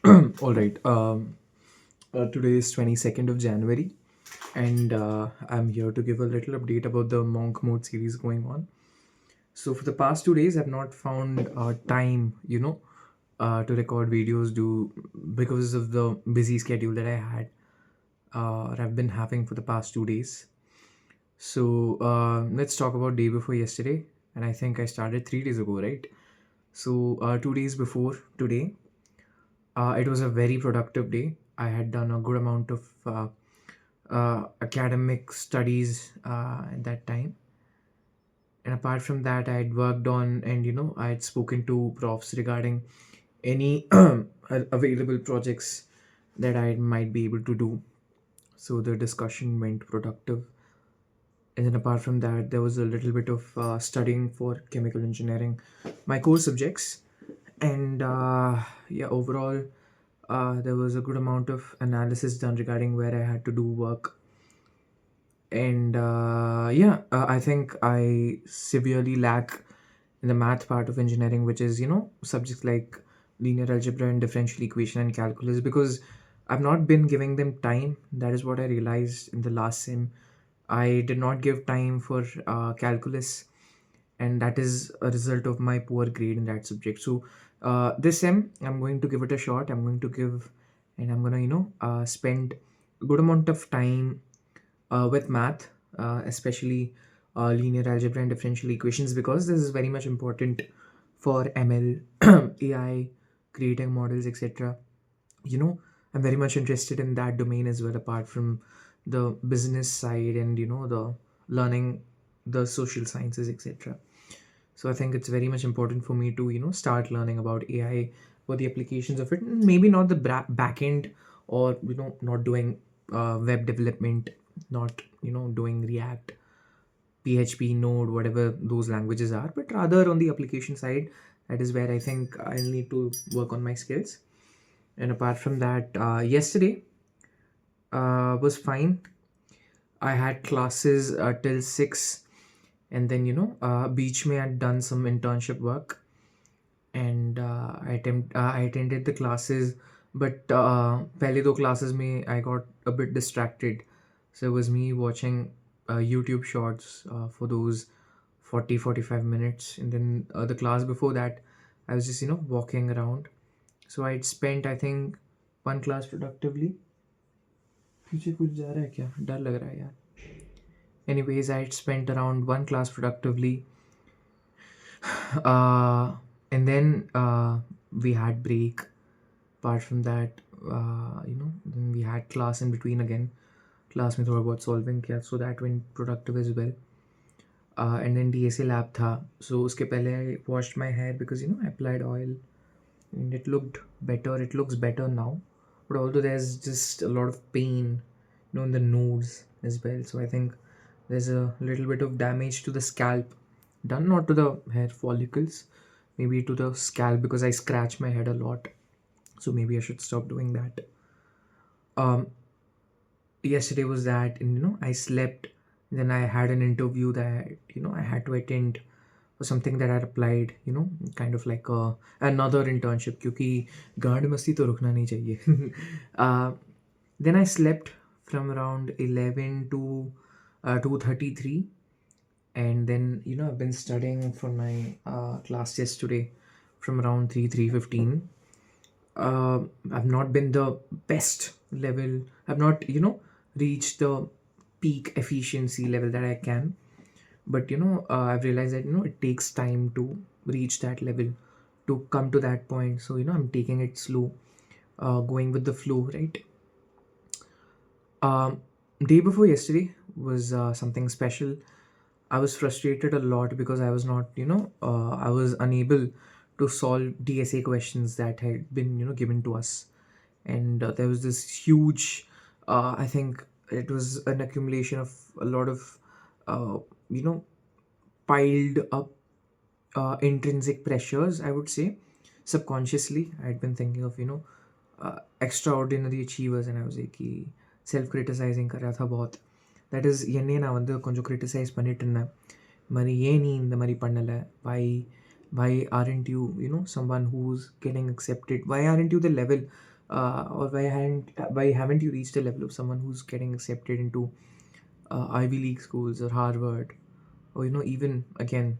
All right. Today is 22nd of January, and I'm here to give a little update about the Monk Mode series going on. So, for the past 2 days, I've not found time, to record videos do because of the busy schedule that I had or I've been having for the past 2 days. So, let's talk about day before yesterday, and I think I started 3 days ago, right? So, 2 days before today, it was a very productive day. I had done a good amount of academic studies at that time. And apart from that, I had worked on and I had spoken to profs regarding any available projects that I might be able to do. So the discussion went productive. And then apart from that, there was a little bit of studying for chemical engineering, my core subjects. And yeah, overall, there was a good amount of analysis done regarding where I had to do work. And yeah, I think I severely lack in the math part of engineering, which is, subjects like linear algebra and differential equation and calculus, because I've not been giving them time. That is what I realized in the last sim. I did not give time for calculus, and that is a result of my poor grade in that subject. So this sem I'm going to give it a shot. I'm going to give and I'm going to spend a good amount of time with math, especially linear algebra and differential equations, because this is very much important for ML, AI, creating models, etc. you know I'm very much interested in that domain as well, apart from the business side and the learning the social sciences, etc. So I think it's very much important for me to start learning about AI, what the applications of it, maybe not the back end, or not doing web development, not doing React, PHP, Node, whatever those languages are, but rather on the application side. That is where I think I'll need to work on my skills. And apart from that, yesterday was fine. I had classes till 6, and then beach may had done some internship work, and I attended the classes, but पहले दो classes में I got a bit distracted, so it was me watching YouTube shorts for those 40-45 minutes, and then the class before that I was just walking around. So I'd spent, I think, one class productively. पीछे कुछ जा रहा है क्या? डर लग रहा है यार. Anyways, I had spent around one class productively, and then we had break. Apart from that, then we had class in between again. Class में थोड़ा बहुत solving किया, so that went productive as well. And then DSA lab था, so उसके पहले I washed my hair because I applied oil, and it looked better. It looks better now, but although there's just a lot of pain, in the nodes as well. So I think there's a little bit of damage to the scalp done, not to the hair follicles, maybe to the scalp, because I scratch my head a lot. So maybe I should stop doing that. Um, Yesterday was that, and I slept. Then I had an interview that I had to attend for something that I applied. Kind of like another internship. क्योंकि गांड मस्ती तो रुकना नहीं चाहिए. uh, then I slept from around 11 to 2:33, and then I've been studying for my class test today from around 3:15. I've not been the best level. I've not reached the peak efficiency level that I can, but I've realized that it takes time to reach that level, to come to that point. So I'm taking it slow, going with the flow, right? um, Day before yesterday was something special. I was frustrated a lot because I was not, I was unable to solve DSA questions that had been, given to us. And there was this huge, I think it was an accumulation of a lot of, uh, you know, piled up intrinsic pressures, I would say. Subconsciously, I had been thinking of, extraordinary achievers, and I was like, self criticizing कर रहा था बहुत. That is என்னையே நான் வந்து கொஞ்சம் criticize பண்ணிட்டு இருந்தேன். இந்த மாதிரி ஏன் நீ இந்த மாதிரி பண்ணலை, why aren't you someone who's getting accepted, why aren't you the level or why haven't you reached a level of someone who's getting accepted into Ivy League schools or Harvard, or even again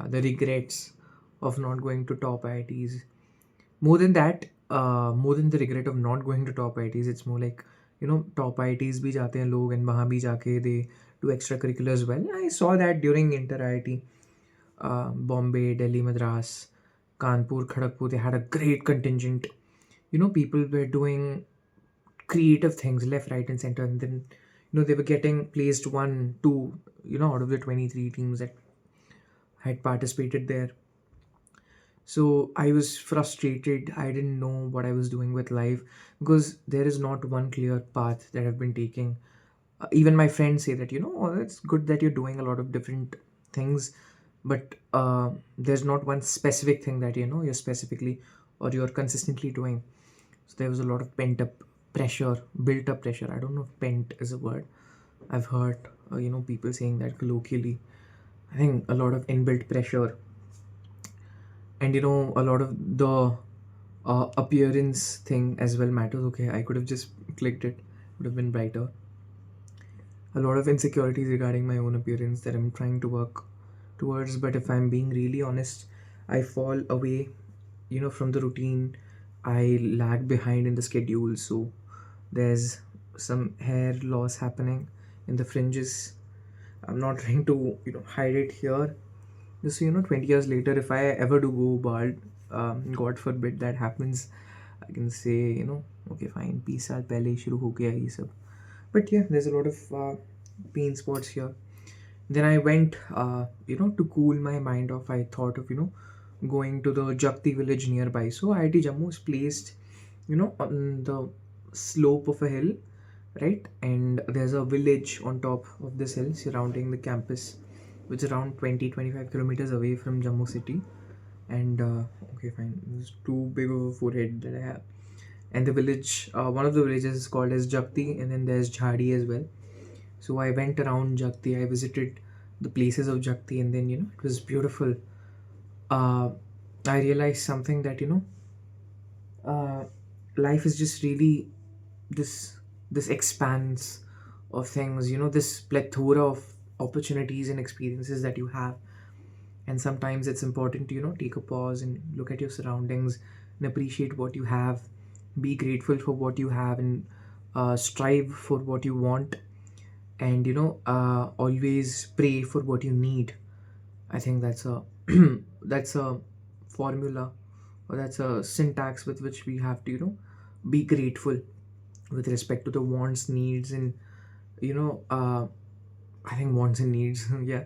the regrets of not going to top IITs. More than that, more than the regret of not going to top IITs, it's more like top IITs भी जाते हैं लोग, and वहाँ भी जाके they do extracurriculars well. I saw that during inter IIT, Bombay, Delhi, Madras, Kanpur, Kharagpur. They had a great contingent. People were doing creative things left, right, and center, and then they were getting placed one, two, out of the 23 teams that had participated there. So I was frustrated. I didn't know what I was doing with life because there is not one clear path that I've been taking. Even my friends say that, oh, it's good that you're doing a lot of different things, but there's not one specific thing that, you're specifically or you're consistently doing. So there was a lot of pent up pressure, built up pressure. I don't know if pent is a word. I've heard, people saying that colloquially. I think a lot of inbuilt pressure, and a lot of the appearance thing as well matters. Okay, I could have just clicked it, would have been brighter. A lot of insecurities regarding my own appearance that I'm trying to work towards. But if I'm being really honest, I fall away, from the routine. I lag behind in the schedule, so there's some hair loss happening in the fringes. I'm not trying to, hide it here. Just so 20 years later, if I ever do go bald, God forbid that happens, I can say, okay, fine, 20 साल पहले ही शुरू हो गया ये सब. But yeah, there's a lot of pain spots here. Then I went, to cool my mind off. I thought of, going to the Jakti village nearby. So IIT Jammu is placed, on the slope of a hill, right? And there's a village on top of this hill surrounding the campus, which is around 20-25 kilometers away from Jammu city. And okay, fine, it's too big of a forehead that I have. And the village, one of the villages is called as Jakti, and then there's Jhadi as well. So I went around Jakti. I visited the places of Jakti, and then it was beautiful. Uh, I realized something that uh, life is just really this expanse of things. This plethora of opportunities and experiences that you have, and sometimes it's important to take a pause and look at your surroundings and appreciate what you have. Be grateful for what you have, and strive for what you want, and always pray for what you need. I think that's a that's a formula, or that's a syntax with which we have to be grateful with respect to the wants, needs, and you know I think wants and needs. Yeah.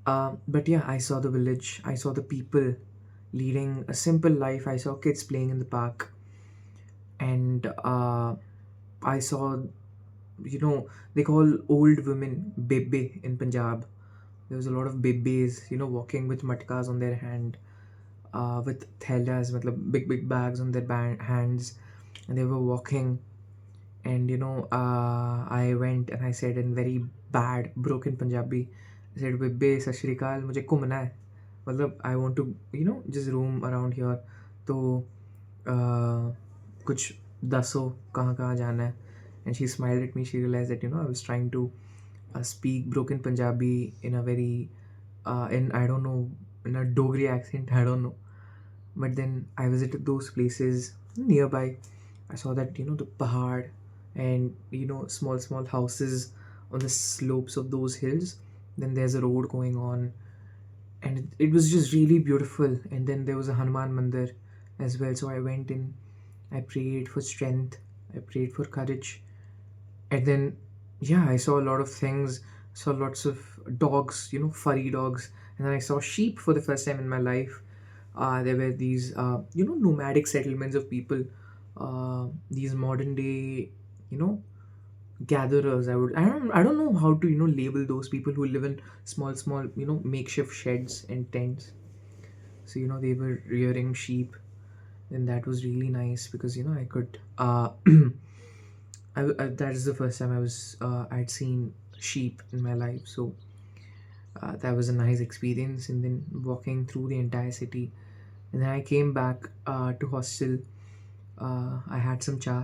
But yeah, I saw the village, I saw the people leading a simple life. I saw kids playing in the park, and I saw, they call old women bebe in Punjab. There was a lot of bebes, walking with matkas on their hand, with thelas, matlab big big bags on their hands, and they were walking. And I went and I said in very bad broken Punjabi, I said, "Bebbe, sat shri akal, मुझे घूमना है, मतलब I want to just roam around here, तो कुछ दसो कहाँ कहाँ जाना है." And she smiled at me. She realized that I was trying to speak broken Punjabi in a very in, I don't know, in a Dogri accent, I don't know. But then I visited those places nearby. I saw that the pahad, and small small houses on the slopes of those hills. Then there's a road going on, and it was just really beautiful. And then there was a Hanuman Mandir as well. So I went in, I prayed for strength, I prayed for courage, and then yeah, I saw a lot of things. Saw lots of dogs, furry dogs, and then I saw sheep for the first time in my life. There were these nomadic settlements of people, these modern day you know gatherers. I don't know how to label those people who live in small small makeshift sheds and tents. So they were rearing sheep, and that was really nice because I could that is the first time I'd seen sheep in my life. So that was a nice experience. And then walking through the entire city, and then I came back to hostel. I had some cha,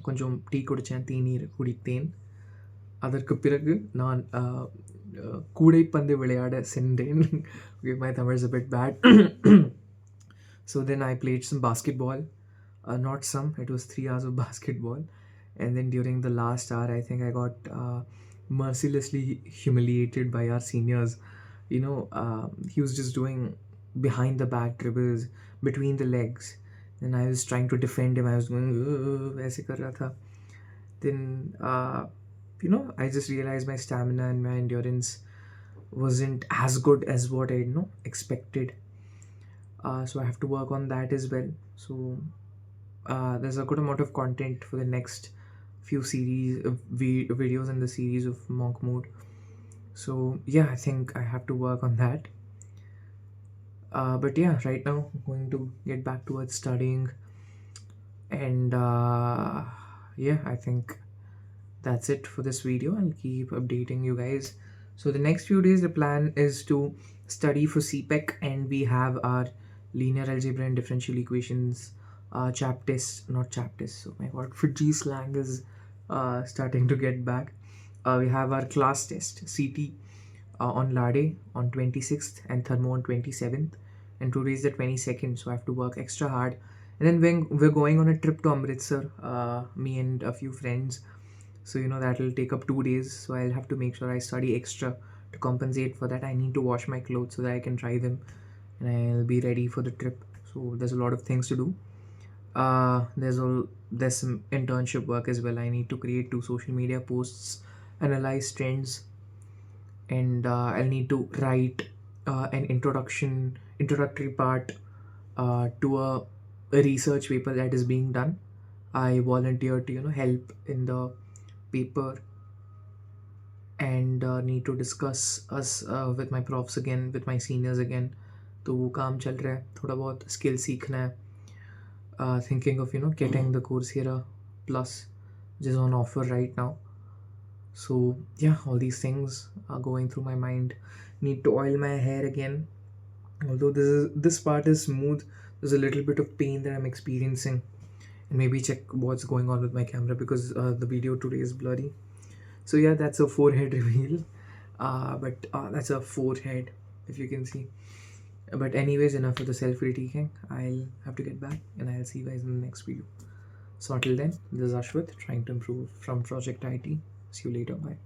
கொஞ்சம் tea குடித்தேன், தேநீர் குடித்தேன். அதற்கு பிறகு நான் கூடைப்பந்து விளையாட சென்றேன். Okay, my Tamil is a bit bad. So then I played some basketball. Not some, it was 3 hours of basketball. And then during the last hour, I think I got mercilessly humiliated by our seniors. He was just doing behind the back dribbles between the legs. And I was trying to defend him. I was going, ऐसे कर रहा था. Then, I just realized my stamina and my endurance wasn't as good as what I expected. So I have to work on that as well. So there's a good amount of content for the next few series of videos in the series of Monk Mode. So yeah, I think I have to work on that. But yeah, right now I'm going to get back towards studying, and yeah, I think that's it for this video. I'll keep updating you guys. So the next few days, the plan is to study for CPEC, and we have our linear algebra and differential equations chap test, not chap test. Oh my god, for G slang is starting to get back. We have our class test CT on Lade on 26th and Thermo on 27th, and today is the 22nd, so I have to work extra hard. And then when we're going on a trip to Amritsar, me and a few friends, so that'll take up 2 days, so I'll have to make sure I study extra to compensate for that. I need to wash my clothes so that I can dry them, and I'll be ready for the trip. So there's a lot of things to do. There's some internship work as well. I need to create 2 social media posts, analyze trends, and I'll need to write an introductory part to a research paper that is being done. I volunteer to help in the paper, and need to discuss us with my profs again, with my seniors again. तो वो काम चल रहा है, थोड़ा बहुत skill सीखना है. Thinking of getting the Coursera Plus, which is on offer right now. So yeah, all these things are going through my mind. Need to oil my hair again. Although this part is smooth, there's a little bit of pain that I'm experiencing. And maybe check what's going on with my camera, because the video today is blurry. So yeah, that's a forehead reveal. But that's a forehead, if you can see. But anyways, enough of the self-critiquing. I'll have to get back, and I'll see you guys in the next video. So until then, this is Ashwath trying to improve from Project IT. See you later. Bye.